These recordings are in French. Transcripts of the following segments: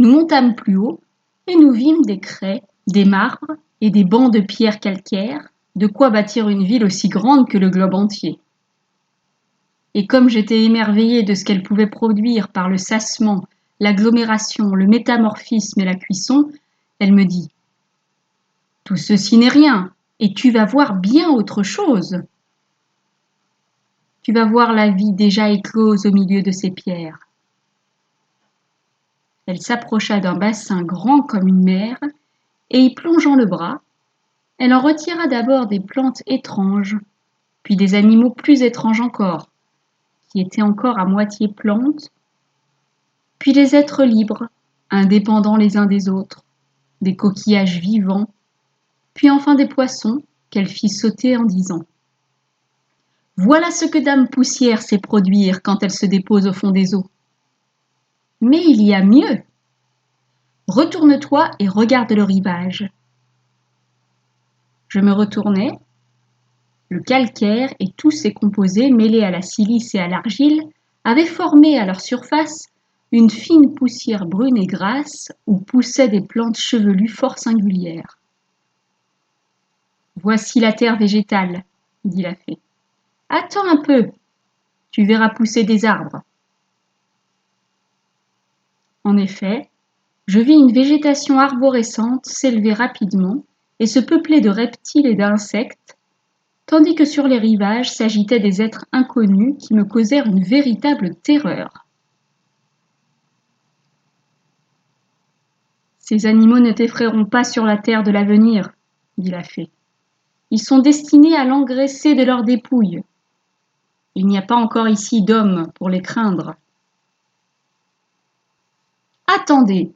Nous montâmes plus haut, et nous vîmes des craies, des marbres et des bancs de pierres calcaires, de quoi bâtir une ville aussi grande que le globe entier. Et comme j'étais émerveillée de ce qu'elle pouvait produire par le sassement, l'agglomération, le métamorphisme et la cuisson, elle me dit « Tout ceci n'est rien, et tu vas voir bien autre chose. Tu vas voir la vie déjà éclose au milieu de ces pierres. » Elle s'approcha d'un bassin grand comme une mer, et y plongeant le bras, elle en retira d'abord des plantes étranges, puis des animaux plus étranges encore, qui étaient encore à moitié plantes, puis des êtres libres, indépendants les uns des autres, des coquillages vivants, puis enfin des poissons qu'elle fit sauter en disant « Voilà ce que Dame Poussière sait produire quand elle se dépose au fond des eaux. Mais il y a mieux. Retourne-toi et regarde le rivage. » Je me retournai. Le calcaire et tous ses composés mêlés à la silice et à l'argile avaient formé à leur surface une fine poussière brune et grasse où poussaient des plantes chevelues fort singulières. « Voici la terre végétale, » dit la fée. « Attends un peu, tu verras pousser des arbres. » En effet, je vis une végétation arborescente s'élever rapidement et se peupler de reptiles et d'insectes, tandis que sur les rivages s'agitaient des êtres inconnus qui me causèrent une véritable terreur. « Ces animaux ne t'effrayeront pas sur la terre de l'avenir, » dit la fée. « Ils sont destinés à l'engraisser de leurs dépouilles. Il n'y a pas encore ici d'hommes pour les craindre. » « Attendez, »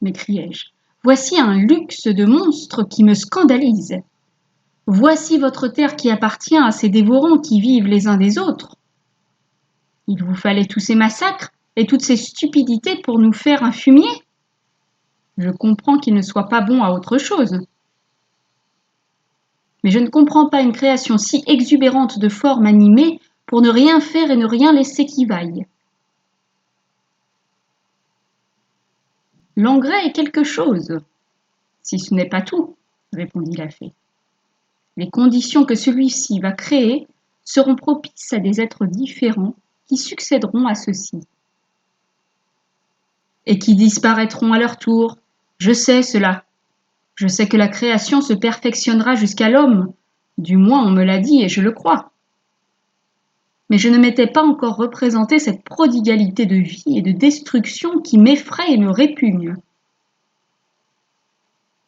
m'écriai-je, « voici un luxe de monstre qui me scandalise. Voici votre terre qui appartient à ces dévorants qui vivent les uns des autres. Il vous fallait tous ces massacres et toutes ces stupidités pour nous faire un fumier? Je comprends qu'il ne soit pas bon à autre chose. Mais je ne comprends pas une création si exubérante de formes animées pour ne rien faire et ne rien laisser qui vaille. L'engrais est quelque chose, si ce n'est pas tout, répondit la fée. Les conditions que celui-ci va créer seront propices à des êtres différents qui succéderont à ceux-ci. Et qui disparaîtront à leur tour. Je sais cela. Je sais que la création se perfectionnera jusqu'à l'homme. Du moins on me l'a dit et je le crois. Mais je ne m'étais pas encore représenté cette prodigalité de vie et de destruction qui m'effraie et me répugne.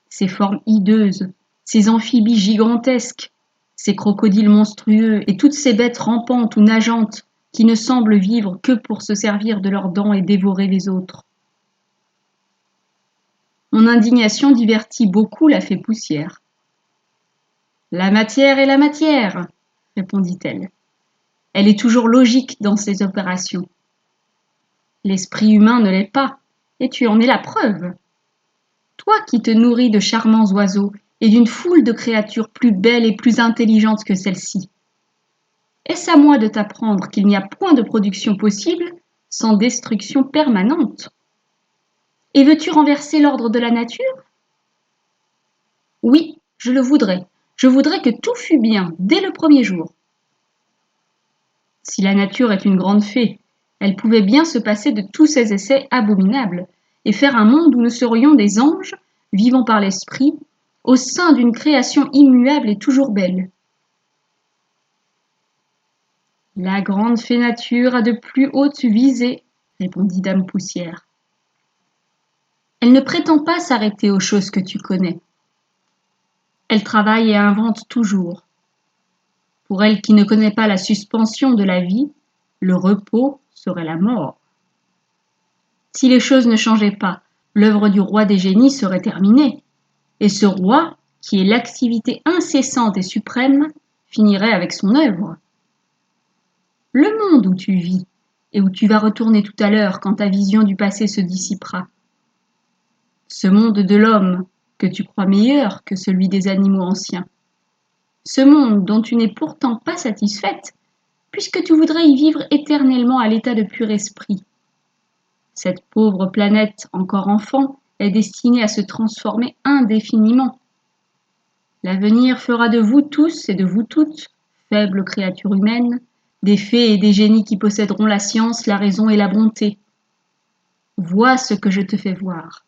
Ces formes hideuses, ces amphibies gigantesques, ces crocodiles monstrueux et toutes ces bêtes rampantes ou nageantes qui ne semblent vivre que pour se servir de leurs dents et dévorer les autres. Mon indignation divertit beaucoup la fée Poussière. « La matière est la matière, » répondit-elle. « Elle est toujours logique dans ses opérations. L'esprit humain ne l'est pas, et tu en es la preuve. Toi qui te nourris de charmants oiseaux et d'une foule de créatures plus belles et plus intelligentes que celles-ci. Est-ce à moi de t'apprendre qu'il n'y a point de production possible sans destruction permanente? Et veux-tu renverser l'ordre de la nature? Oui, je le voudrais. Je voudrais que tout fût bien dès le premier jour. Si la nature est une grande fée, elle pouvait bien se passer de tous ces essais abominables et faire un monde où nous serions des anges, vivant par l'esprit, au sein d'une création immuable et toujours belle. La grande fée nature a de plus hautes visées, répondit Dame Poussière. Elle ne prétend pas s'arrêter aux choses que tu connais. Elle travaille et invente toujours. Pour elle qui ne connaît pas la suspension de la vie, le repos serait la mort. Si les choses ne changeaient pas, l'œuvre du roi des génies serait terminée, et ce roi, qui est l'activité incessante et suprême, finirait avec son œuvre. Le monde où tu vis, et où tu vas retourner tout à l'heure quand ta vision du passé se dissipera. Ce monde de l'homme que tu crois meilleur que celui des animaux anciens. Ce monde dont tu n'es pourtant pas satisfaite, puisque tu voudrais y vivre éternellement à l'état de pur esprit. Cette pauvre planète, encore enfant, est destinée à se transformer indéfiniment. L'avenir fera de vous tous et de vous toutes, faibles créatures humaines, des fées et des génies qui posséderont la science, la raison et la bonté. Vois ce que je te fais voir.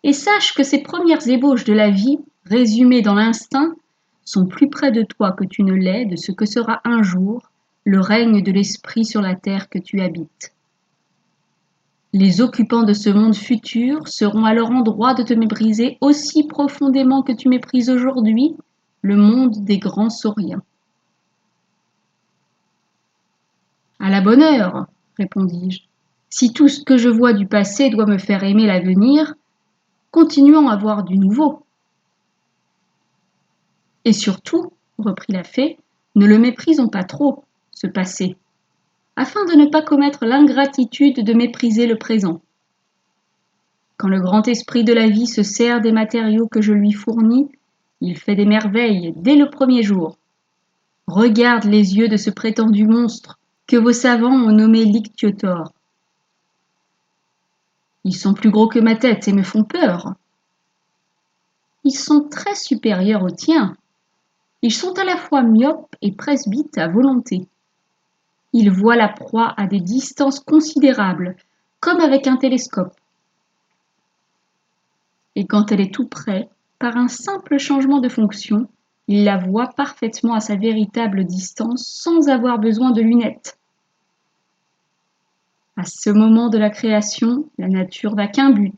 Et sache que ces premières ébauches de la vie, résumées dans l'instinct, sont plus près de toi que tu ne l'es de ce que sera un jour le règne de l'esprit sur la terre que tu habites. Les occupants de ce monde futur seront alors en droit de te mépriser aussi profondément que tu méprises aujourd'hui le monde des grands sauriens. À la bonne heure, répondis-je. Si tout ce que je vois du passé doit me faire aimer l'avenir, continuons à voir du nouveau. Et surtout, reprit la fée, ne le méprisons pas trop, ce passé, afin de ne pas commettre l'ingratitude de mépriser le présent. Quand le grand esprit de la vie se sert des matériaux que je lui fournis, il fait des merveilles dès le premier jour. Regarde les yeux de ce prétendu monstre que vos savants ont nommé l'Ichthyosaure. Ils sont plus gros que ma tête et me font peur. Ils sont très supérieurs aux tiens. Ils sont à la fois myopes et presbytes à volonté. Ils voient la proie à des distances considérables, comme avec un télescope. Et quand elle est tout près, par un simple changement de fonction, ils la voient parfaitement à sa véritable distance sans avoir besoin de lunettes. À ce moment de la création, la nature n'a qu'un but,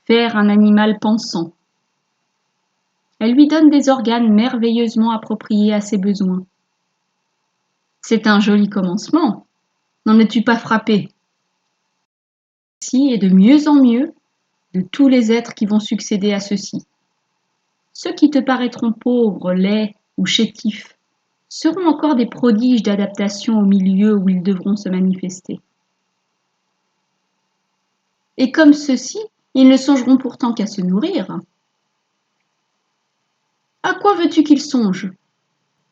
faire un animal pensant. Elle lui donne des organes merveilleusement appropriés à ses besoins. C'est un joli commencement, n'en es-tu pas frappé? Ci et de mieux en mieux de tous les êtres qui vont succéder à ceux-ci. Ceux qui te paraîtront pauvres, laids ou chétifs seront encore des prodiges d'adaptation au milieu où ils devront se manifester. Et comme ceux-ci, ils ne songeront pourtant qu'à se nourrir. À quoi veux-tu qu'ils songent?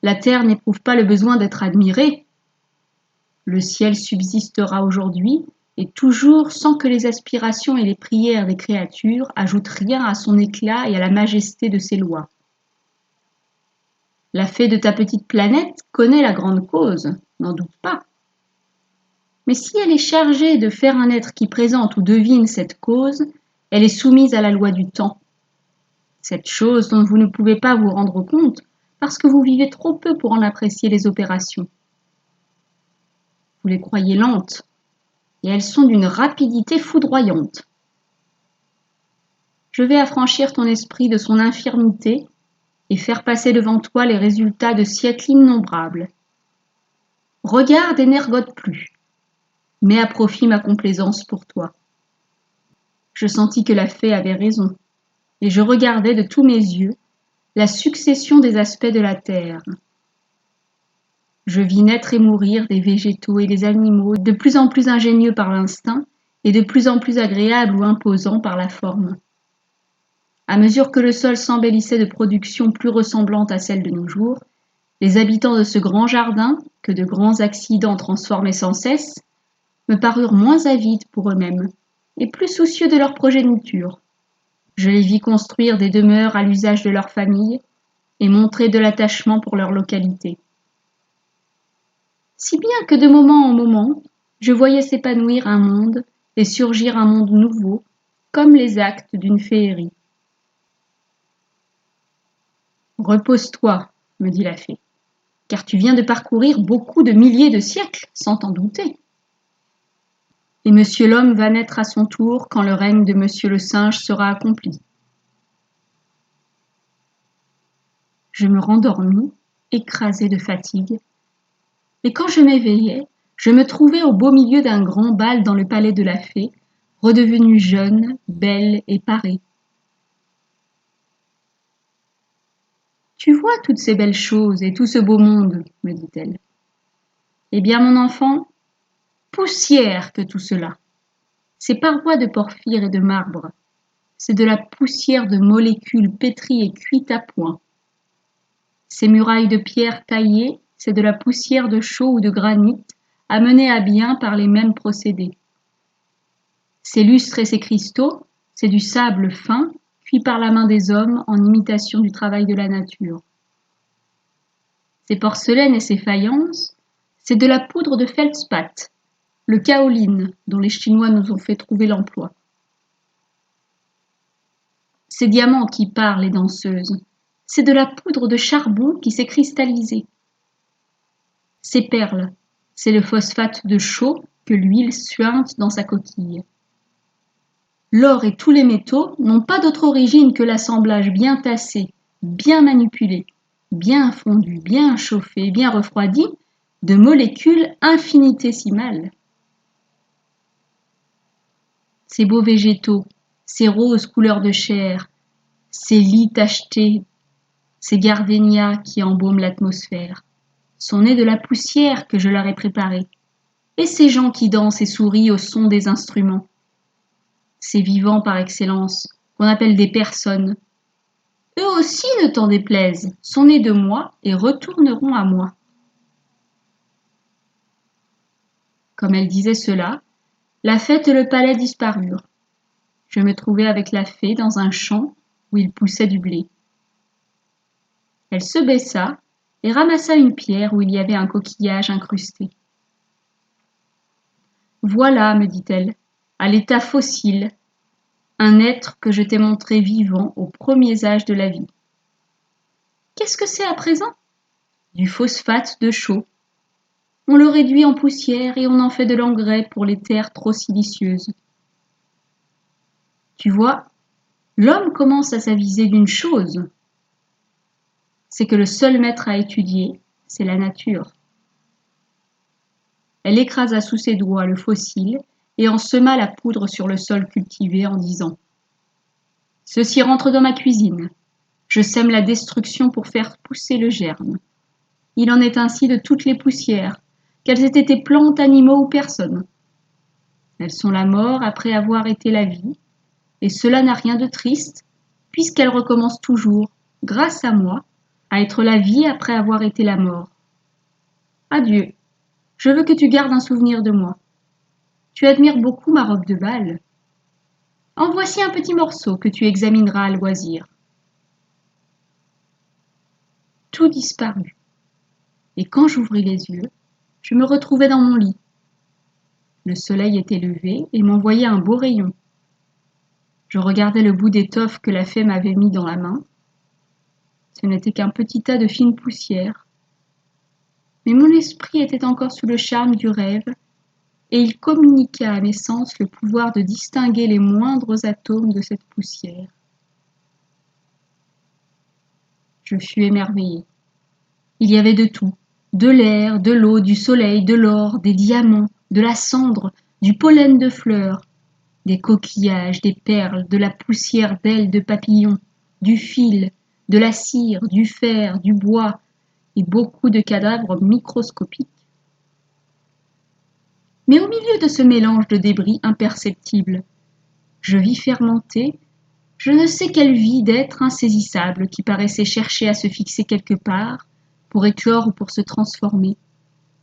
La terre n'éprouve pas le besoin d'être admirée. Le ciel subsistera aujourd'hui et toujours sans que les aspirations et les prières des créatures ajoutent rien à son éclat et à la majesté de ses lois. La fée de ta petite planète connaît la grande cause, n'en doute pas. Mais si elle est chargée de faire un être qui présente ou devine cette cause, elle est soumise à la loi du temps. Cette chose dont vous ne pouvez pas vous rendre compte parce que vous vivez trop peu pour en apprécier les opérations. Vous les croyez lentes, et elles sont d'une rapidité foudroyante. Je vais affranchir ton esprit de son infirmité et faire passer devant toi les résultats de siècles innombrables. Regarde et n'ergote plus. Mets à profit ma complaisance pour toi. Je sentis que la fée avait raison, et je regardais de tous mes yeux la succession des aspects de la terre. Je vis naître et mourir des végétaux et des animaux de plus en plus ingénieux par l'instinct et de plus en plus agréables ou imposants par la forme. À mesure que le sol s'embellissait de productions plus ressemblantes à celles de nos jours, les habitants de ce grand jardin, que de grands accidents transformaient sans cesse, me parurent moins avides pour eux-mêmes et plus soucieux de leur progéniture. Je les vis construire des demeures à l'usage de leur famille et montrer de l'attachement pour leur localité. Si bien que de moment en moment, je voyais s'épanouir un monde et surgir un monde nouveau, comme les actes d'une féerie. Repose-toi, me dit la fée, car tu viens de parcourir beaucoup de milliers de siècles, sans t'en douter. Et Monsieur l'homme va naître à son tour quand le règne de Monsieur le singe sera accompli. Je me rendormis, écrasée de fatigue, et quand je m'éveillai, je me trouvai au beau milieu d'un grand bal dans le palais de la fée, redevenue jeune, belle et parée. Tu vois toutes ces belles choses et tout ce beau monde, me dit-elle. Eh bien, mon enfant, poussière que tout cela. Ces parois de porphyre et de marbre, c'est de la poussière de molécules pétries et cuites à point. Ces murailles de pierre taillées, c'est de la poussière de chaux ou de granit amenée à bien par les mêmes procédés. Ses lustres et ses cristaux, c'est du sable fin, cuit par la main des hommes en imitation du travail de la nature. Ses porcelaines et ses faïences, c'est de la poudre de feldspath, le kaolin dont les Chinois nous ont fait trouver l'emploi. Ces diamants qui parlent les danseuses, c'est de la poudre de charbon qui s'est cristallisée. Ces perles, c'est le phosphate de chaux que l'huile suinte dans sa coquille. L'or et tous les métaux n'ont pas d'autre origine que l'assemblage bien tassé, bien manipulé, bien fondu, bien chauffé, bien refroidi de molécules infinitésimales. Ces beaux végétaux, ces roses couleur de chair, ces lys tachetés, ces gardénias qui embaument l'atmosphère, sont nés de la poussière que je leur ai préparée, et ces gens qui dansent et sourient au son des instruments, ces vivants par excellence, qu'on appelle des personnes, eux aussi ne t'en déplaise, sont nés de moi et retourneront à moi. Comme elle disait cela, la fête et le palais disparurent. Je me trouvai avec la fée dans un champ où il poussait du blé. Elle se baissa et ramassa une pierre où il y avait un coquillage incrusté. Voilà, me dit-elle, à l'état fossile, un être que je t'ai montré vivant aux premiers âges de la vie. Qu'est-ce que c'est à présent? Du phosphate de chaux. On le réduit en poussière et on en fait de l'engrais pour les terres trop silicieuses. Tu vois, l'homme commence à s'aviser d'une chose, c'est que le seul maître à étudier, c'est la nature. Elle écrasa sous ses doigts le fossile et en sema la poudre sur le sol cultivé en disant « Ceci rentre dans ma cuisine. Je sème la destruction pour faire pousser le germe. Il en est ainsi de toutes les poussières, qu'elles aient été plantes, animaux ou personnes. Elles sont la mort après avoir été la vie, et cela n'a rien de triste, puisqu'elles recommencent toujours, grâce à moi, à être la vie après avoir été la mort. Adieu, je veux que tu gardes un souvenir de moi. Tu admires beaucoup ma robe de bal. En voici un petit morceau que tu examineras à loisir. » Tout disparut, et quand j'ouvris les yeux, je me retrouvai dans mon lit. Le soleil était levé et m'envoyait un beau rayon. Je regardais le bout d'étoffe que la fée m'avait mis dans la main. Ce n'était qu'un petit tas de fine poussière. Mais mon esprit était encore sous le charme du rêve, et il communiqua à mes sens le pouvoir de distinguer les moindres atomes de cette poussière. Je fus émerveillée. Il y avait de tout, de l'air, de l'eau, du soleil, de l'or, des diamants, de la cendre, du pollen de fleurs, des coquillages, des perles, de la poussière d'ailes de papillons, du fil, de la cire, du fer, du bois et beaucoup de cadavres microscopiques. Mais au milieu de ce mélange de débris imperceptibles, je vis fermenter je ne sais quelle vie d'être insaisissable qui paraissait chercher à se fixer quelque part pour éclore ou pour se transformer,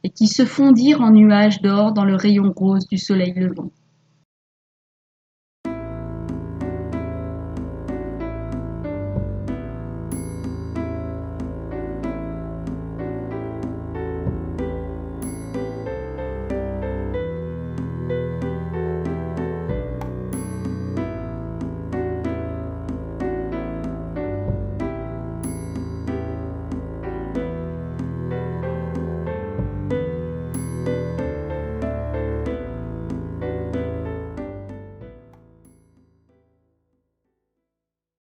et qui se fondirent en nuages d'or dans le rayon rose du soleil levant.